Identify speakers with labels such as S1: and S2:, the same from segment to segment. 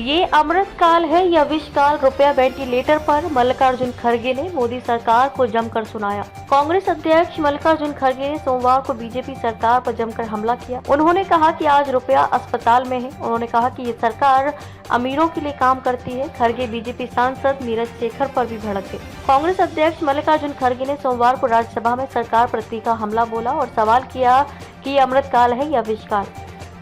S1: ये अमृत काल है या विष काल, रुपया वेंटिलेटर पर मल्लिकार्जुन खड़गे ने मोदी सरकार को जमकर सुनाया। कांग्रेस अध्यक्ष मल्लिकार्जुन खड़गे ने सोमवार को बीजेपी सरकार पर जमकर हमला किया। उन्होंने कहा कि आज रुपया अस्पताल में है। उन्होंने कहा कि ये सरकार अमीरों के लिए काम करती है। खड़गे बीजेपी सांसद नीरज शेखर पर भी भड़क गए। कांग्रेस अध्यक्ष मल्लिकार्जुन खड़गे ने सोमवार को राज्यसभा में सरकार पर तीखा हमला बोला और सवाल किया कि ये अमृत काल है या विष काल।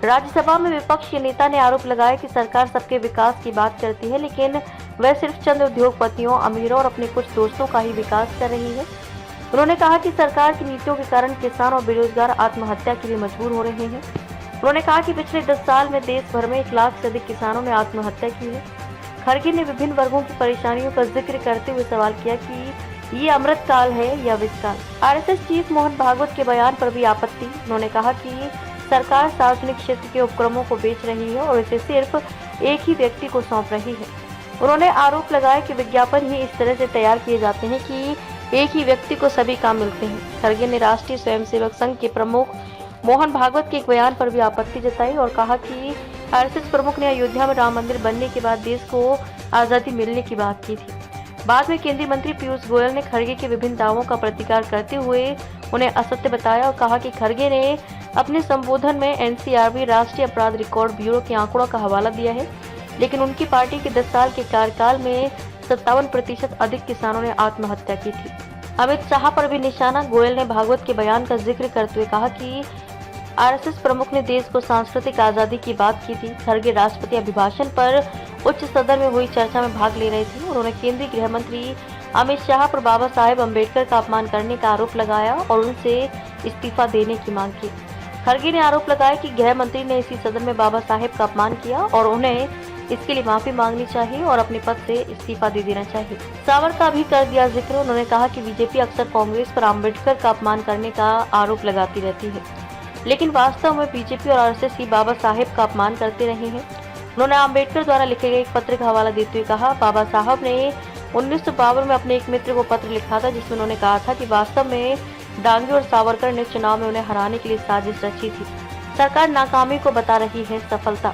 S1: राज्यसभा में विपक्ष के नेता ने आरोप लगाया कि सरकार सबके विकास की बात करती है, लेकिन वह सिर्फ चंद उद्योगपतियों, अमीरों और अपने कुछ दोस्तों का ही विकास कर रही है। उन्होंने कहा कि सरकार की नीतियों के कारण किसान और बेरोजगार आत्महत्या के लिए मजबूर हो रहे हैं। उन्होंने कहा कि पिछले 10 साल में देश भर में 1 लाख से अधिक किसानों ने आत्महत्या की है। खड़गे ने विभिन्न वर्गों की परेशानियों का जिक्र करते हुए सवाल किया कि ये अमृत काल है या विष काल। आरएसएस चीफ मोहन भागवत के बयान पर भी आपत्ति। उन्होंने कहा कि सरकार सार्वजनिक क्षेत्र के उपक्रमों को बेच रही है और इसे सिर्फ एक ही व्यक्ति को सौंप रही है। उन्होंने आरोप लगाया कि विज्ञापन ही इस तरह से तैयार किए जाते हैं कि एक ही व्यक्ति को सभी काम मिलते हैं। खड़गे ने राष्ट्रीय स्वयंसेवक संघ के प्रमुख मोहन भागवत के एक बयान पर भी आपत्ति जताई और कहा कि आरएसएस प्रमुख ने अयोध्या में राम मंदिर बनने के बाद देश को आजादी मिलने की बात की थी। बाद में केंद्रीय मंत्री पीयूष गोयल ने खड़गे के विभिन्न दावों का प्रतिकार करते हुए उन्हें असत्य बताया और कहा कि खड़गे ने अपने संबोधन में एनसीआरबी राष्ट्रीय अपराध रिकॉर्ड ब्यूरो के आंकड़ों का हवाला दिया है, लेकिन उनकी पार्टी के 10 साल के कार्यकाल में 57% अधिक किसानों ने आत्महत्या की थी। अमित शाह पर भी निशाना। गोयल ने भागवत के बयान का जिक्र करते हुए कहा कि आरएसएस प्रमुख ने देश को सांस्कृतिक आजादी की बात की थी। खड़गे राष्ट्रपति अभिभाषण पर उच्च सदन में हुई चर्चा में भाग ले रहे थे। उन्होंने केंद्रीय गृह मंत्री अमित शाह पर बाबा साहेब अम्बेडकर का अपमान करने का आरोप लगाया और उनसे इस्तीफा देने की मांग की। खड़गे ने आरोप लगाया कि गृह मंत्री ने इसी सदन में बाबा साहेब का अपमान किया और उन्हें इसके लिए माफी मांगनी चाहिए और अपने पद से इस्तीफा दे देना चाहिए। सावर का भी कर दिया जिक्र। उन्होंने कहा कि बीजेपी अक्सर कांग्रेस पर अम्बेडकर का अपमान करने का आरोप लगाती रहती है, लेकिन वास्तव में बीजेपी और आरएसएस ही बाबा साहेब का अपमान करते रहे हैं। उन्होंने अम्बेडकर द्वारा लिखे गए एक पत्र का हवाला देते हुए कहा, बाबा साहब ने 1952 में अपने एक मित्र को पत्र लिखा था जिसमें उन्होंने कहा था कि वास्तव में डांगे और सावरकर ने चुनाव में उन्हें हराने के लिए साजिश रची थी। सरकार नाकामी को बता रही है सफलता।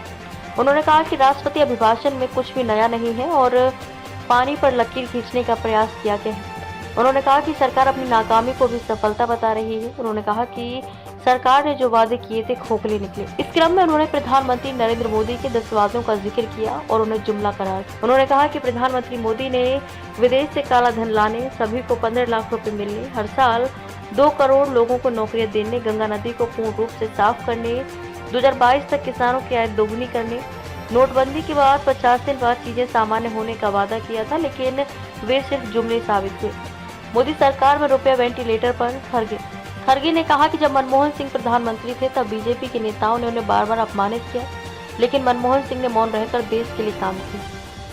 S1: उन्होंने कहा कि राष्ट्रपति अभिभाषण में कुछ भी नया नहीं है और पानी पर लकीर खींचने का प्रयास किया गया है। उन्होंने कहा कि सरकार अपनी नाकामी को भी सफलता बता रही है। उन्होंने कहा कि सरकार ने जो वादे किए थे खोखले निकले। इस क्रम में उन्होंने प्रधानमंत्री नरेंद्र मोदी के 10 वादों का जिक्र किया और उन्हें जुमला करार। उन्होंने कहा कि प्रधानमंत्री मोदी ने विदेश से काला धन लाने, सभी को 15 लाख रुपए मिलने, हर साल 2 करोड़ लोगों को नौकरियां देने, गंगा नदी को पूर्ण रूप से साफ करने, 2022 तक किसानों की आय दोगुनी करने, नोटबंदी के बाद 50 दिन बाद चीजें सामान्य होने का वादा किया था, लेकिन वे सिर्फ जुमले साबित हुए। मोदी सरकार में रुपया वेंटिलेटर पर। खड़गे ने कहा कि जब मनमोहन सिंह प्रधानमंत्री थे तब बीजेपी के नेताओं ने उन्हें बार बार अपमानित किया, लेकिन मनमोहन सिंह ने मौन रहकर देश के लिए काम किया।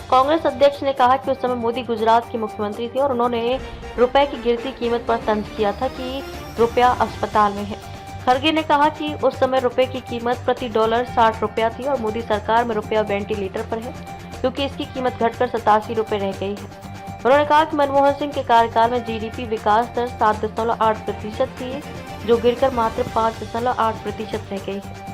S1: कांग्रेस अध्यक्ष ने कहा कि उस समय मोदी गुजरात के मुख्यमंत्री थे और उन्होंने रुपए की गिरती कीमत पर तंज किया था कि रुपया अस्पताल में है। खड़गे ने कहा कि उस समय रुपए की कीमत प्रति डॉलर 60 रुपया थी और मोदी सरकार में रुपया वेंटिलेटर पर है क्योंकि इसकी कीमत घटकर 87 रुपये रह गई है। उन्होंने कहा कि मनमोहन सिंह के कार्यकाल में जीडीपी विकास दर 7.8% थी, जो गिरकर मात्र 5.8% रह गई है।